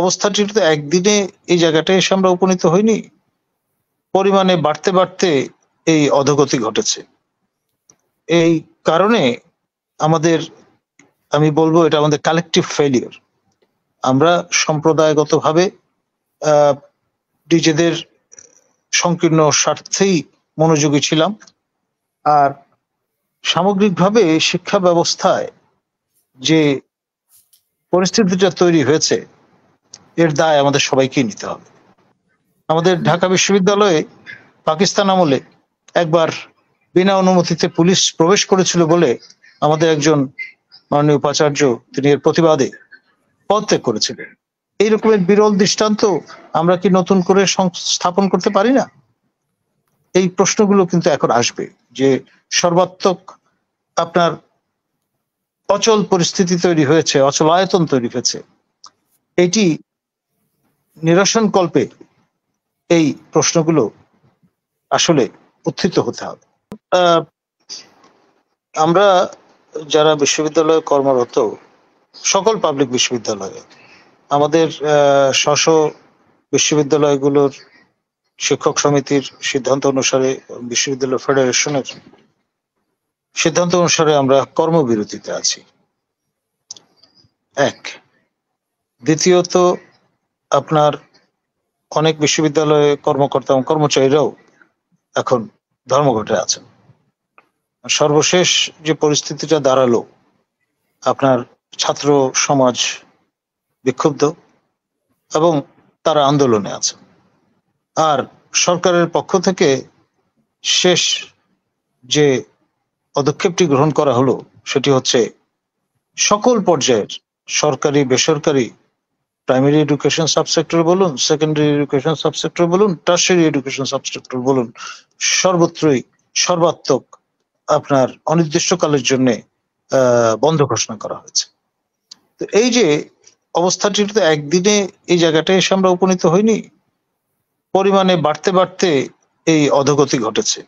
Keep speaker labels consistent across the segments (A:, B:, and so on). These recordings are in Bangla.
A: অবস্থাটি তো একদিনে এই জায়গাটায় এসে আমরা উপনীত হইনি। পরিমাণে বাড়তে বাড়তে এই অধোগতি ঘটেছে। এই কারণে আমাদের, আমি বলবো এটা আমাদের কালেকটিভ ফেলিওর। আমরা সম্প্রদায়গতভাবে নিজেদের সংকীর্ণ স্বার্থেই মনোযোগী ছিলাম, আর সামগ্রিকভাবে শিক্ষা ব্যবস্থায় যে পরিস্থিতিটা তৈরি হয়েছে এর দায় আমাদের সবাইকেই নিতে হবে। আমাদের ঢাকা বিশ্ববিদ্যালয়ে পাকিস্তান আমলে একবার বিনা অনুমতিতে পুলিশ প্রবেশ করেছিল বলে আমাদের একজন মাননীয় উপাচার্য তিনি এর প্রতিবাদে পদত্যাগ করেছিলেন। এই রকমের বিরল দৃষ্টান্ত আমরা কি নতুন করে স্থাপন করতে পারি না? এই প্রশ্নগুলো কিন্তু এখন আসবে যে সর্বাত্মক আপনার অচল পরিস্থিতি তৈরি হয়েছে, অচল আয়তন তৈরি হয়েছে, এটি নিরসন কল্পে এই প্রশ্নগুলো আসলে উত্থিত হতে হবে। আমরা যারা বিশ্ববিদ্যালয়ে কর্মরত, সকল পাবলিক বিশ্ববিদ্যালয়ে আমাদের স্ব বিশ্ববিদ্যালয়গুলোর শিক্ষক সমিতির সিদ্ধান্ত অনুসারে, বিশ্ববিদ্যালয় ফেডারেশনের সিদ্ধান্ত অনুসারে আমরা কর্মবিরতিতে আছি। এক, দ্বিতীয়ত আপনার অনেক বিশ্ববিদ্যালয়ে কর্মকর্তা এবং কর্মচারীরাও এখন ধর্মঘটে আছেন। সর্বশেষ যে পরিস্থিতিটা দাঁড়ালো, আপনার ছাত্র সমাজ বিক্ষুব্ধ এবং তারা আন্দোলনে আছে। আর সরকারের পক্ষ থেকে শেষ যে পদক্ষেপটি গ্রহণ করা হলো সেটি হচ্ছে সকল পর্যায়ের সরকারি বেসরকারি, প্রাইমারি এডুকেশন সাবসেক্টর বলুন, সেকেন্ডারি এডুকেশন সাবসেক্টর বলুন, টারশিয়ারি এডুকেশন সাবসেক্টর বলুন, সর্বত্রই সর্বাত্মক আপনার অনির্দিষ্টকালের জন্য বন্ধ ঘোষণা করা হয়েছে। তো এই যে অবস্থাটি তো একদিনে এই জায়গাটায় এসে আমরা উপনীত হইনি। পরিমাণে বাড়তে বাড়তে এই অধোগতি ঘটেছে।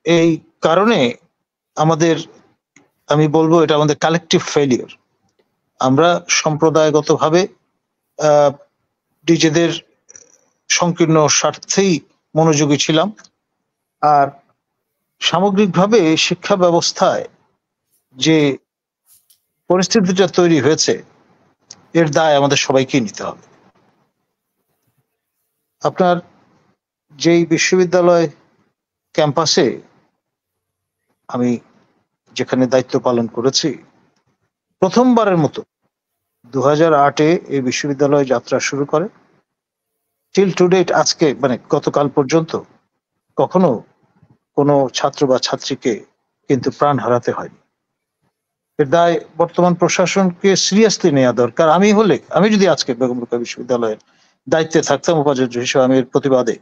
A: এই কারণে আমাদের, আমি বলবো এটা আমাদের কালেকটিভ ফেলিওর। আমরা সম্প্রদায়গতভাবে নিজেদের সংকীর্ণ স্বার্থেই মনোযোগী ছিলাম, আর সামগ্রিকভাবে শিক্ষা ব্যবস্থায় যে পরিস্থিতিটা তৈরি হয়েছে এর দায় আমাদের সবাইকেই নিতে হবে। আপনার যেই বিশ্ববিদ্যালয় ক্যাম্পাসে আমি যেখানে দায়িত্ব পালন করেছি, প্রথমবারের মতো 2008-এ এই বিশ্ববিদ্যালয় যাত্রা শুরু করে। টিল টু ডেট, আজকে মানে গতকাল পর্যন্ত কখনো কোনো ছাত্র বা ছাত্রীকে কিন্তু প্রাণ হারাতে হয়নি। এর দায় বর্তমান প্রশাসনকে সিরিয়াসলি নেওয়া দরকার। আমি যদি আজকে বেগম রোকেয়া বিশ্ববিদ্যালয়ের দায়িত্বে থাকতাম উপাচার্য হিসেবে, আমি এর প্রতিবাদে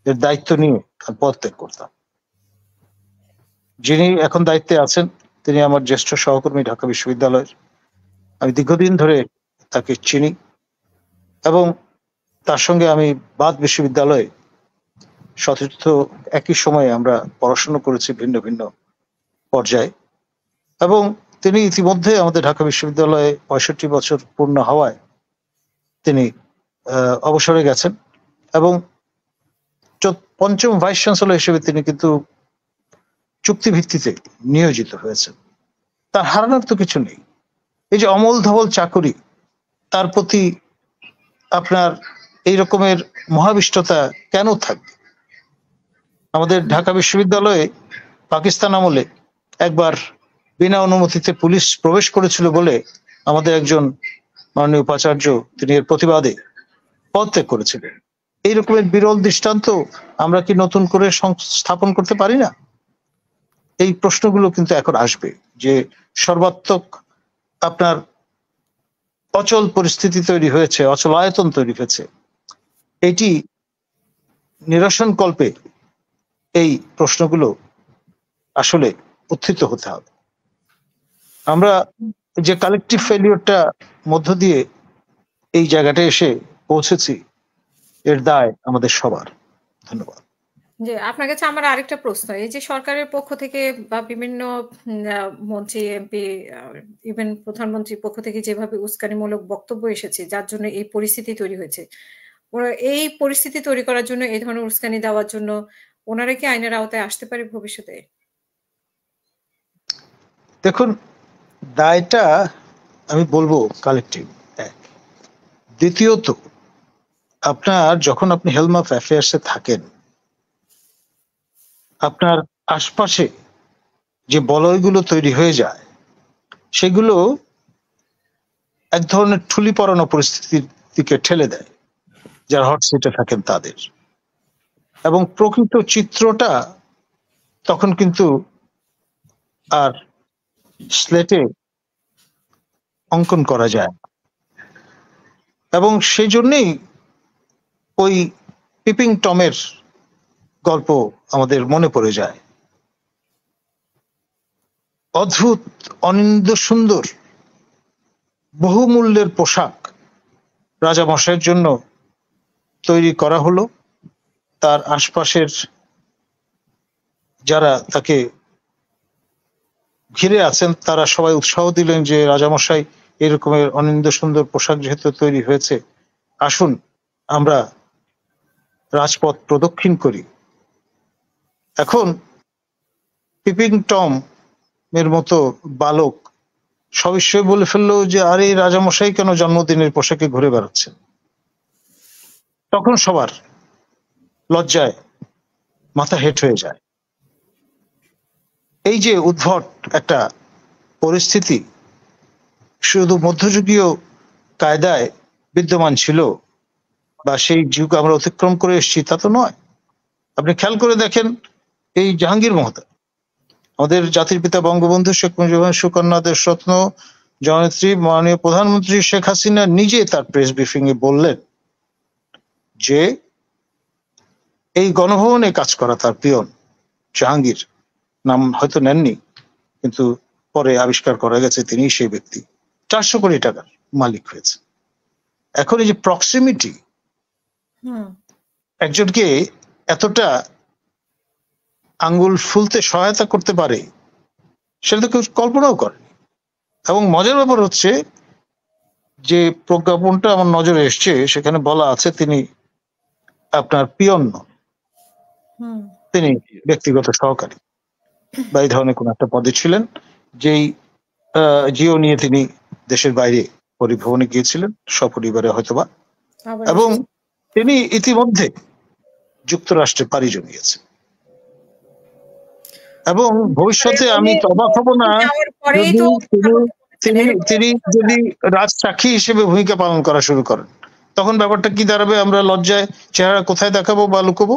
A: এর দায়িত্ব নিয়ে পদত্যাগ করতাম। যিনি এখন দায়িত্বে আছেন তিনি আমার জ্যেষ্ঠ সহকর্মী ঢাকা বিশ্ববিদ্যালয়ের। আমি দীর্ঘদিন ধরে তাকে চিনি এবং তার সঙ্গে আমি বাদ বিশ্ববিদ্যালয়ে সতীর্থ, একই সময়ে আমরা পড়াশোনা করেছি ভিন্ন ভিন্ন পর্যায়ে, এবং তিনি ইতিমধ্যে আমাদের ঢাকা বিশ্ববিদ্যালয়ে 65 বছর পূর্ণ হওয়ায় তিনি অবসরে গেছেন এবং পঞ্চম ভাইস চ্যান্সেলর হিসেবে তিনি কিন্তু চুক্তি ভিত্তিতে নিয়োজিত হয়েছেন। তার হারানোর তো কিছু নেই। এই যে অমল ধবল চাকরি, তার প্রতি আপনার এই রকমের মহাবিষ্টতা কেন থাকবে? আমাদের ঢাকা বিশ্ববিদ্যালয়ে পাকিস্তান আমলে একবার বিনা অনুমতিতে পুলিশ প্রবেশ করেছিল বলে আমাদের একজন মাননীয় উপাচার্য তিনি এর প্রতিবাদে পদত্যাগ করেছিলেন। এই রকমের বিরল দৃষ্টান্ত আমরা কি নতুন করে স্থাপন করতে পারি না? এই প্রশ্নগুলো কিন্তু এখন আসবে যে সর্বাত্মক আপনার অচল পরিস্থিতি তৈরি হয়েছে, অচল আয়তন তৈরি হয়েছে, এটি নিরসন কল্পে এই প্রশ্নগুলো আসলে উত্থিত হতে হবে। আমরা যে কালেকটিভ ফেলিওরটা মধ্য দিয়ে এই জায়গাটা এসে পৌঁছেছি, এর দায় আমাদের সবার। ধন্যবাদ।
B: জি, আপনার কাছে আমার আরেকটা প্রশ্ন। এই যে সরকারের পক্ষ থেকে বা বিভিন্ন মন্ত্রী, এমপি, আ ইভেন প্রধানমন্ত্রীর পক্ষ থেকে যেভাবে উস্কানিমূলক বক্তব্য এসেছে, যার জন্য এই পরিস্থিতি তৈরি হয়েছে। ওরা এই পরিস্থিতি তৈরি করার জন্য, এই ধরনের উস্কানি দেওয়ার জন্য ওনারা কি আইনের আওতায় আসতে পারে ভবিষ্যতে?
A: দেখুন, দায়টা আমি বলবো কালেক্টিভ, এক। দ্বিতীয়ত, আপনার যখন আপনি হেলম অফ অ্যাফেয়ার্সে থাকেন, আপনার আশপাশে যে বলয়গুলো তৈরি হয়ে যায়, সেগুলো এক ধরনের ঠুলি পড়ানো পরিস্থিতির দিকে ঠেলে দেয় যারা হট সিটে থাকেন তাদের, এবং প্রকৃত চিত্রটা তখন কিন্তু আর স্লেটে অঙ্কন করা যায় না। এবং সেই জন্যেই ওই পিপিং টমের গল্প আমাদের মনে পড়ে যায়। অদ্ভুত, অনিন্দ্য সুন্দর বহুমূল্যের পোশাক রাজামশাইয়ের জন্য তৈরি করা হলো। তার আশপাশের যারা তাকে ঘিরে আছেন তারা সবাই উৎসাহ দিলেন যে রাজামশাই এরকমের অনিন্দ্য সুন্দর পোশাক যেহেতু তৈরি হয়েছে, আসুন আমরা রাজপথ প্রদক্ষিণ করি। এখন পিপিং টম এর মতো বালক সবিস্ময়ে বলে ফেললো যে আরে রাজামশাই কেন জন্মদিনের পোশাকে ঘুরে বেড়াচ্ছেন। তখন সবার লজ্জায় মাথা হেট হয়ে যায়। এই যে উদ্ভট একটা পরিস্থিতি শুধু মধ্যযুগীয় কায়দায় বিদ্যমান ছিল বা সেই যুগ আমরা অতিক্রম করে এসেছি তা তো নয়। আপনি খেয়াল করে দেখেন, এই জাহাঙ্গীর মহোদয়, আমাদের জাতির পিতা বঙ্গবন্ধু শেখ মুজিবুর সুকন্যা দেশরত্ন জননেত্রী মাননীয় প্রধানমন্ত্রী শেখ হাসিনা নিজে তার প্রেস ব্রিফিং এ বললেন যে এই গণভবনে কাজ করা তার পিয়ন জাহাঙ্গীর, নাম হয়তো নেননি কিন্তু পরে আবিষ্কার করা গেছে তিনি সেই ব্যক্তি, 400 কোটি টাকার মালিক হয়েছে। এখন এই যে প্রক্সিমিটি একজনকে এতটা আঙ্গুল ফুলতে সহায়তা করতে পারে সেটা তো কেউ কল্পনাও করেনি। এবং মজার ব্যাপার হচ্ছে যে প্রজ্ঞাপনটা আমার নজরে এসছে সেখানে বলা আছে তিনি আপনার পিয়ন নন, তিনি ব্যক্তিগত সহকারী বা এই ধরনের কোন একটা পদে ছিলেন, যেই জিও নিয়ে তিনি দেশের বাইরে পরিভ্রমণে গিয়েছিলেন সপরিবারে হয়তোবা, এবং তিনি ইতিমধ্যে যুক্তরাষ্ট্রে পাড়ি জমিয়েছেন। এবং ভবিষ্যতে আমি অবাক হব না যদি তিনি তিনি যদি রাজসাক্ষী হিসেবে ভূমিকা পালন করা শুরু করেন। তখন ব্যাপারটা কি দাঁড়াবে? আমরা লজ্জায় চেহারা কোথায় দেখাবো বা লুকোবো?